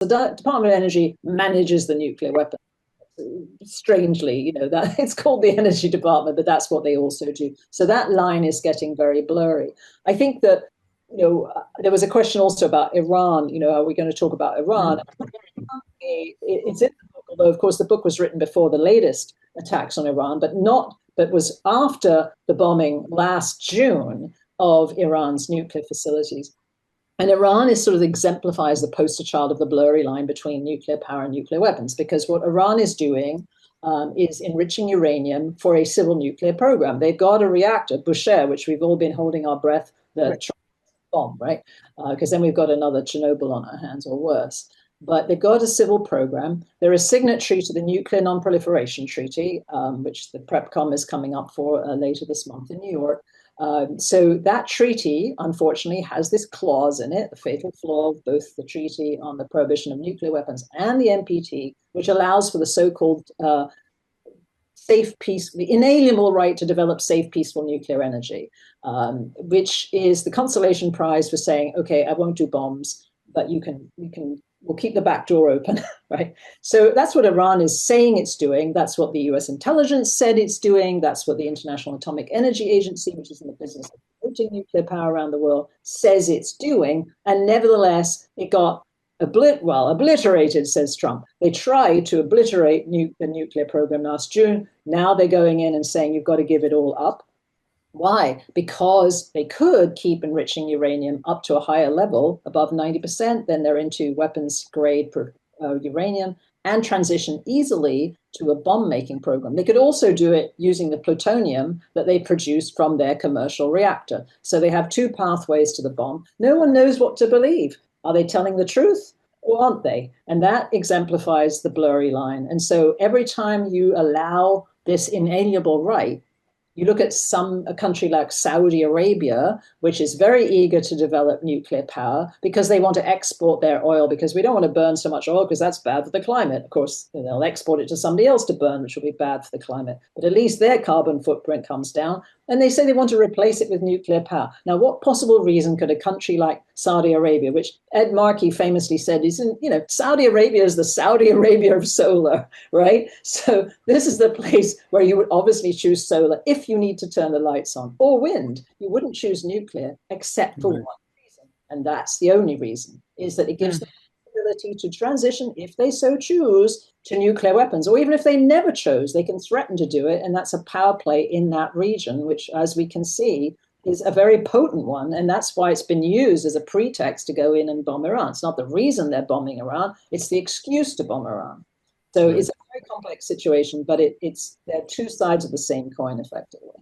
The Department of Energy manages the nuclear weapons. Strangely, that it's called the Energy Department, but that's what they also do. So that line is getting very blurry. I think that, there was a question also about Iran. Are we going to talk about Iran? It's in the book, although of course the book was written before the latest attacks on Iran, but was after the bombing last June of Iran's nuclear facilities. And Iran is sort of exemplifies the poster child of the blurry line between nuclear power and nuclear weapons, because what Iran is doing is enriching uranium for a civil nuclear program. They've got a reactor, Bushehr, which we've all been holding our breath, the bomb, right? Because then we've got another Chernobyl on our hands or worse. But they've got a civil program. They're a signatory to the Nuclear Non-Proliferation Treaty, which the PrEPCOM is coming up for later this month in New York. So that treaty, unfortunately, has this clause in it, the fatal flaw of both the treaty on the prohibition of nuclear weapons and the NPT, which allows for the so-called safe, peace, the inalienable right to develop safe, peaceful nuclear energy, which is the consolation prize for saying, okay, I won't do bombs, but we'll keep the back door open, right? So that's what Iran is saying it's doing. That's what the US intelligence said it's doing. That's what the International Atomic Energy Agency, which is in the business of promoting nuclear power around the world, says it's doing. And nevertheless, it got obliterated, says Trump. They tried to obliterate the nuclear program last June. Now they're going in and saying you've got to give it all up. Why? Because they could keep enriching uranium up to a higher level, above 90%, then they're into weapons grade uranium, and transition easily to a bomb-making program. They could also do it using the plutonium that they produce from their commercial reactor. So they have two pathways to the bomb. No one knows what to believe. Are they telling the truth or aren't they? And that exemplifies the blurry line. And so every time you allow this inalienable right, you look at a country like Saudi Arabia, which is very eager to develop nuclear power because they want to export their oil, because we don't want to burn so much oil because that's bad for the climate. Of course, they'll export it to somebody else to burn, which will be bad for the climate. But at least their carbon footprint comes down. And they say they want to replace it with nuclear power. Now, what possible reason could a country like Saudi Arabia, which Ed Markey famously said is, Saudi Arabia is the Saudi Arabia of solar, right? So this is the place where you would obviously choose solar if you need to turn the lights on, or wind. You wouldn't choose nuclear except for one reason. And that's the only reason, is that it gives them the ability to transition, if they so choose, to nuclear weapons. Or even if they never chose, they can threaten to do it. And that's a power play in that region, which, as we can see, is a very potent one. And that's why it's been used as a pretext to go in and bomb Iran. It's not the reason they're bombing Iran. It's the excuse to bomb Iran. So it's a very complex situation, but they're two sides of the same coin, effectively.